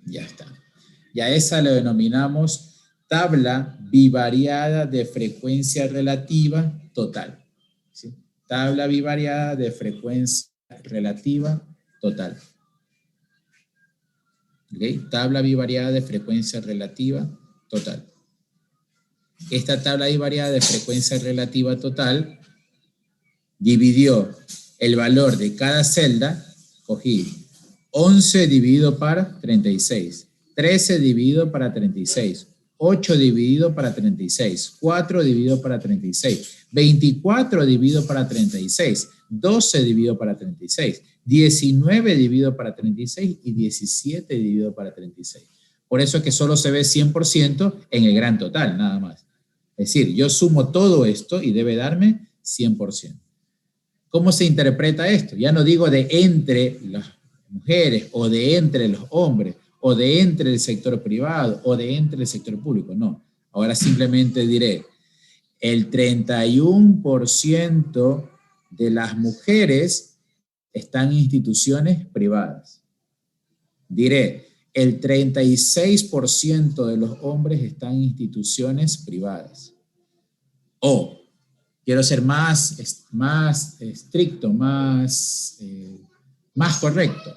Ya está. Y a esa le denominamos tabla bivariada de frecuencia relativa total. ¿Sí? Tabla bivariada de frecuencia relativa total. ¿Okay? Tabla bivariada de frecuencia relativa total. Esta tabla bivariada de frecuencia relativa total dividió el valor de cada celda, cogí 11 dividido para 36, 13 dividido para 36, 8 dividido para 36, 4 dividido para 36, 24 dividido para 36, 12 dividido para 36, 19 dividido para 36 y 17 dividido para 36. Por eso es que solo se ve 100% en el gran total, nada más. Es decir, yo sumo todo esto y debe darme 100%. ¿Cómo se interpreta esto? Ya no digo de entre las mujeres o de entre los hombres o de entre el sector privado o de entre el sector público, no. Ahora simplemente diré, el 31% de las mujeres están en instituciones privadas. Diré, el 36% de los hombres están en instituciones privadas. O quiero ser más estricto, más correcto,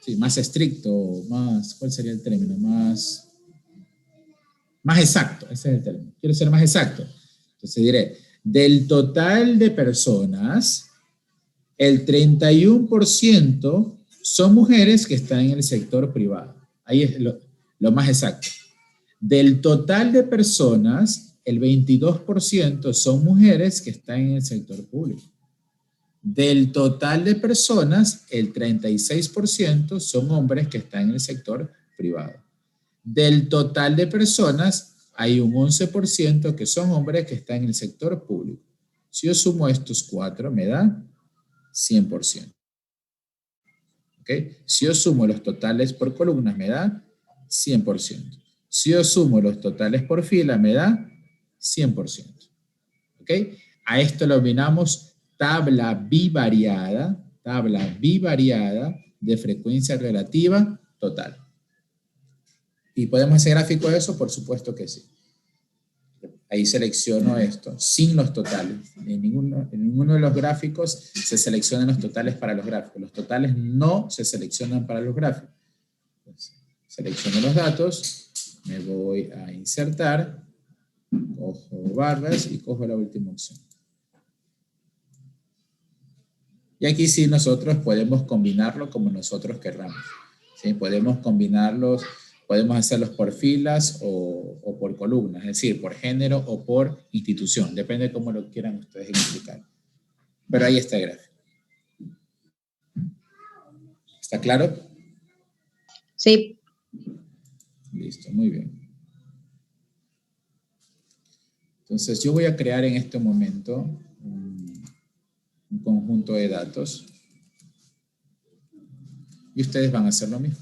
sí, más estricto, más, ¿cuál sería el término? Más exacto, ese es el término. Quiero ser más exacto. Entonces diré, del total de personas, el 31% son mujeres que están en el sector privado. Ahí es lo más exacto. Del total de personas, el 22% son mujeres que están en el sector público. Del total de personas, el 36% son hombres que están en el sector privado. Del total de personas, hay un 11% que son hombres que están en el sector público. Si yo sumo estos cuatro, me da 100%. ¿Okay? Si yo sumo los totales por columnas, me da 100%. Si yo sumo los totales por fila, me da 100%. ¿Ok? A esto lo denominamos tabla bivariada de frecuencia relativa total. ¿Y podemos hacer gráfico de eso? Por supuesto que sí. Ahí selecciono esto, sin los totales. En ninguno de los gráficos se seleccionan los totales para los gráficos. Los totales no se seleccionan para los gráficos. Entonces, selecciono los datos, me voy a insertar, cojo barras y cojo la última opción. Y aquí sí nosotros podemos combinarlo como nosotros querramos. ¿Sí? Podemos combinarlos, podemos hacerlos por filas o por columnas, es decir, por género o por institución. Depende de cómo lo quieran ustedes explicar. Pero ahí está el gráfico. ¿Está claro? Sí. Listo, muy bien. Entonces yo voy a crear en este momento un conjunto de datos y ustedes van a hacer lo mismo.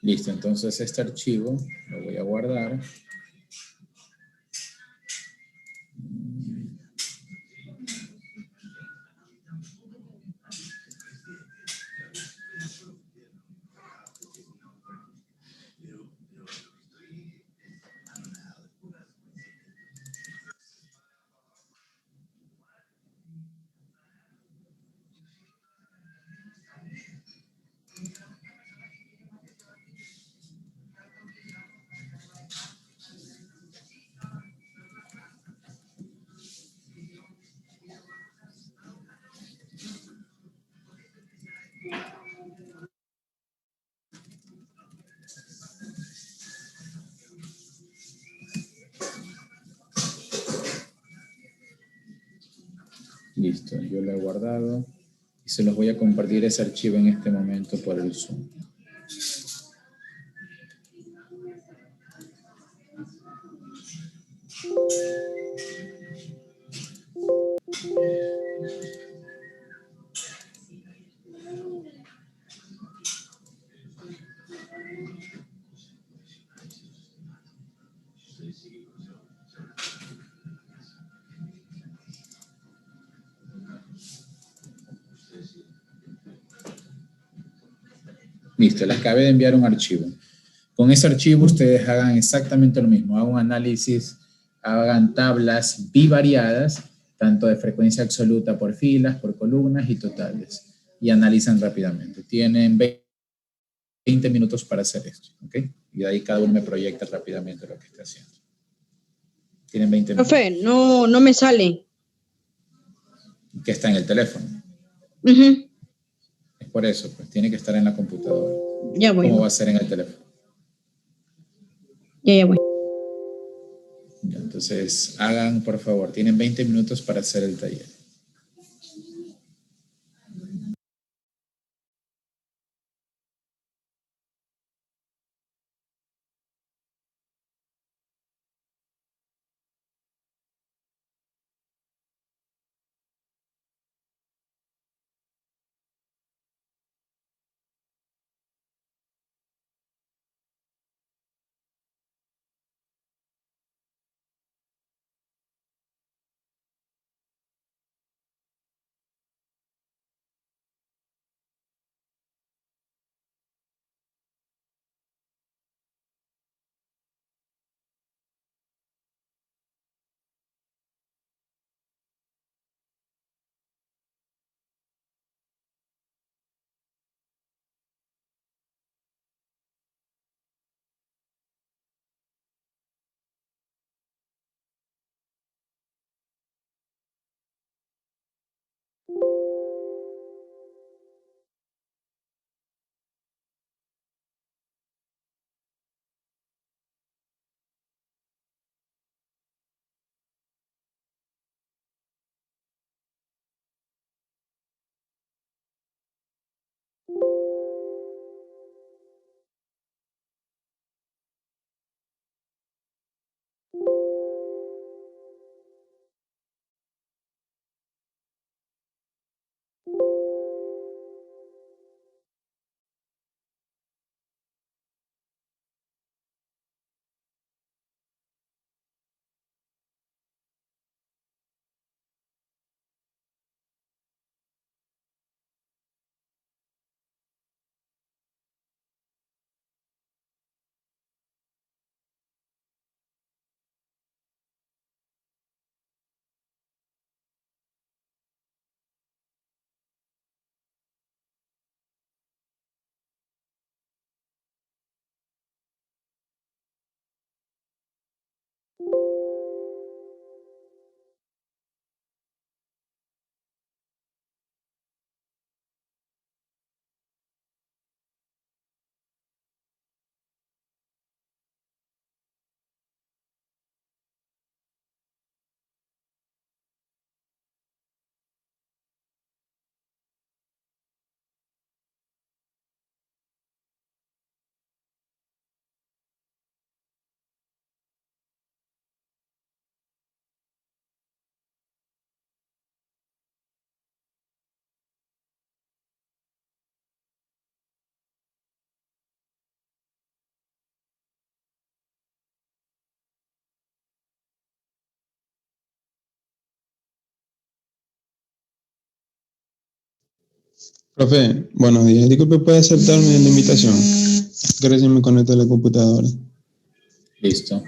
Listo, entonces este archivo lo voy a guardar. Listo, yo lo he guardado y se los voy a compartir ese archivo en este momento por el Zoom. Listo, les acabé de enviar un archivo. Con ese archivo ustedes hagan exactamente lo mismo, hagan un análisis, hagan tablas bivariadas, tanto de frecuencia absoluta por filas, por columnas y totales, y analizan rápidamente. Tienen 20 minutos para hacer esto, ¿ok? Y de ahí cada uno me proyecta rápidamente lo que está haciendo. Tienen 20 minutos. Profe, no me sale. Que está en el teléfono. Es por eso, pues tiene que estar en la computadora. Ya voy. ¿Cómo va a ser en el teléfono? Ya voy. Ya, entonces, hagan, por favor, tienen 20 minutos para hacer el taller. Profe, buenos días. Disculpe, ¿puede aceptarme la invitación? Gracias, me conecto a la computadora. Listo.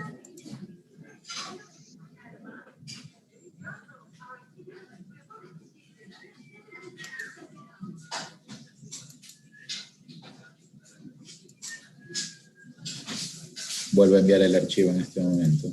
Vuelvo a enviar el archivo en este momento.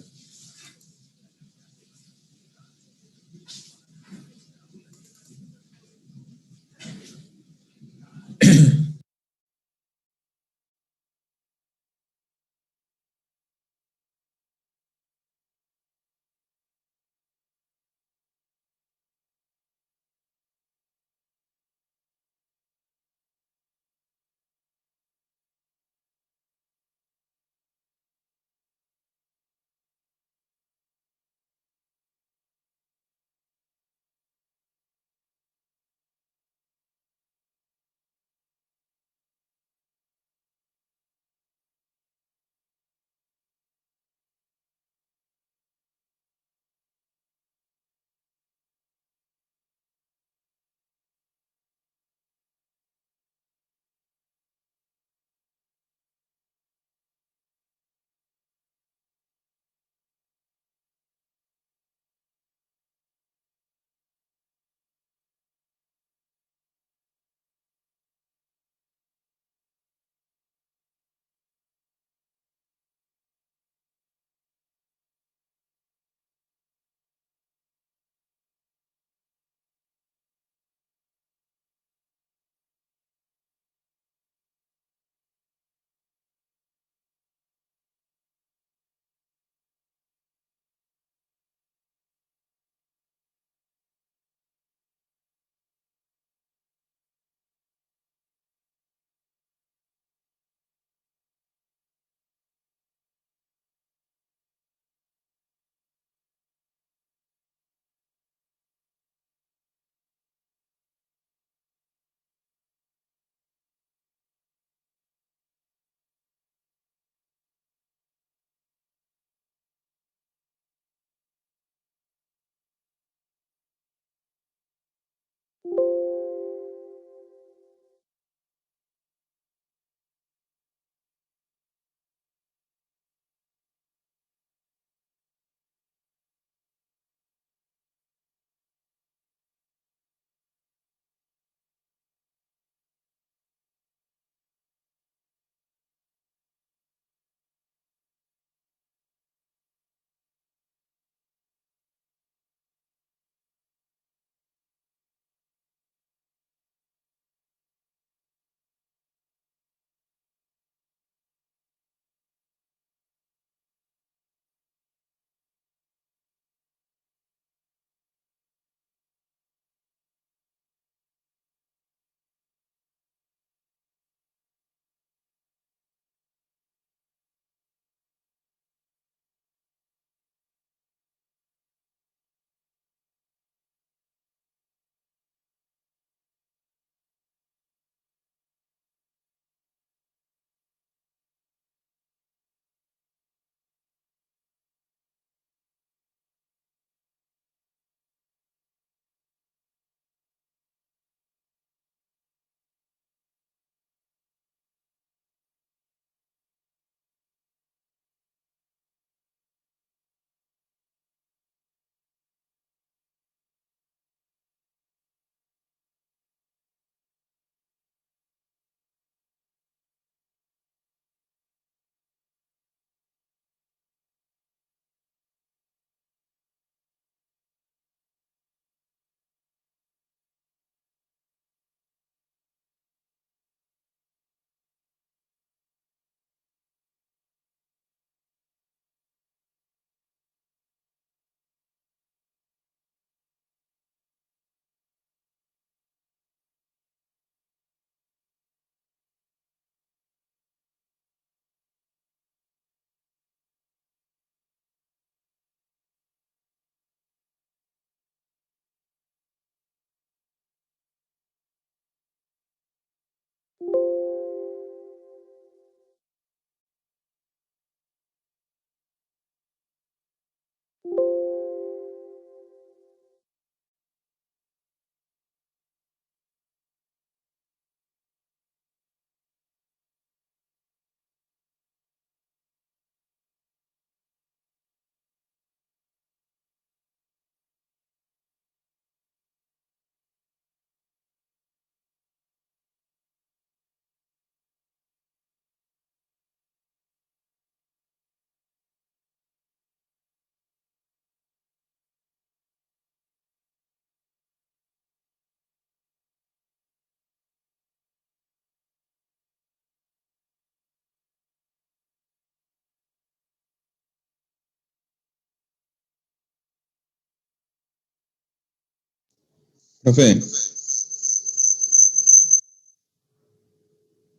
Profe,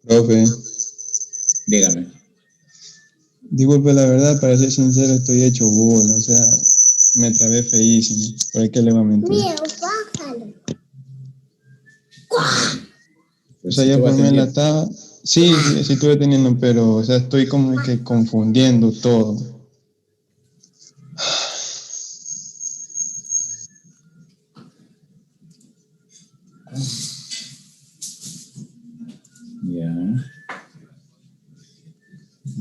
profe, Dígame. disculpe la verdad, para ser sincero, estoy hecho bola, o sea, me trabé feísimo. ¿Por qué le va a mentir? O Pues sea, sí ya estuve formé la atendiendo. tabla. Sí, sí, sí estuve teniendo, pero, o sea, estoy como que confundiendo todo. Ya.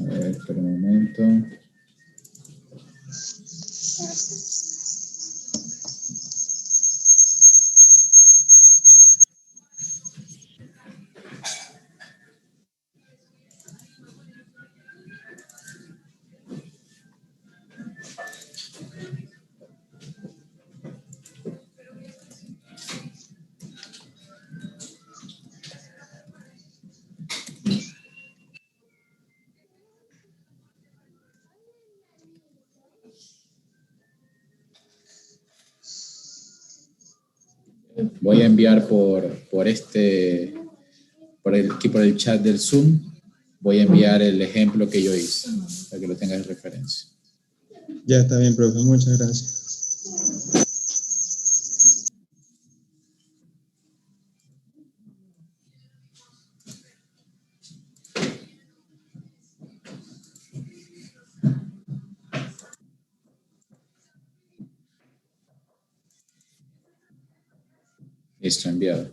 A ver, espera un momento. Voy a enviar aquí por el chat del Zoom, voy a enviar el ejemplo que yo hice, para que lo tengas de referencia. Ya está bien, profe, muchas gracias. Listo, enviado.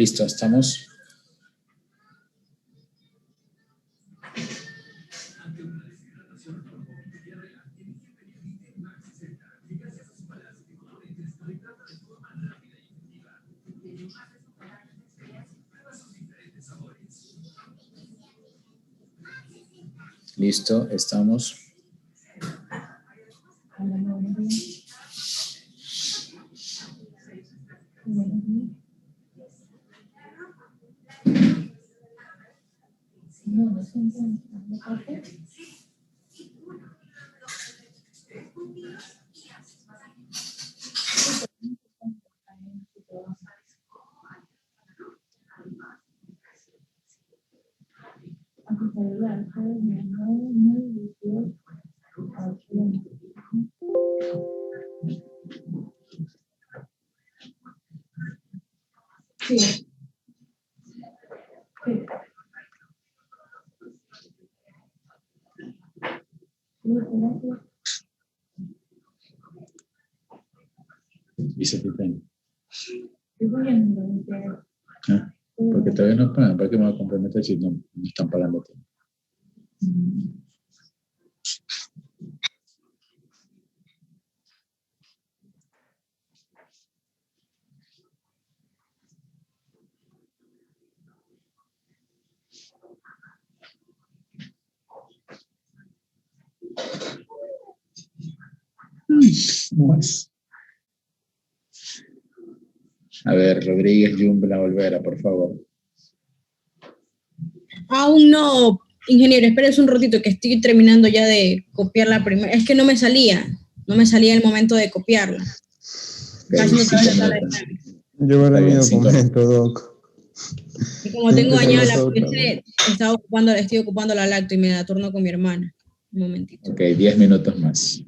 Listo, estamos. Listo, estamos. Vicepresidente. Ah, porque todavía no pagan, ¿para qué me voy a comprometer si no están pagando tiempo? ¿Cómo es? A ver, Rodríguez Yumbla Olvera, por favor. Aún no, ingeniero, espérese un ratito que estoy terminando ya de copiar la primera. Es que no me salía el momento de copiarla. Casi no trabaja la sala de exámenes. Yo guardé mi Bien, documento, Doc. Y como tengo dañada la PC, estoy ocupando la lacto y me la turno con mi hermana. Un momentito. Ok, 10 minutos más.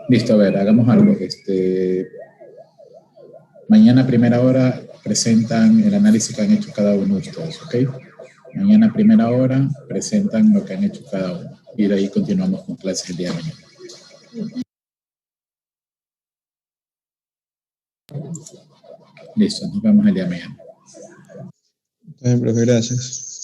Listo, a ver, hagamos algo. Mañana a primera hora presentan el análisis que han hecho cada uno de ustedes, ¿ok? Mañana a primera hora presentan lo que han hecho cada uno. Y de ahí continuamos con clases el día de mañana. Listo, nos vemos el día de mañana. Está bien, profe, gracias.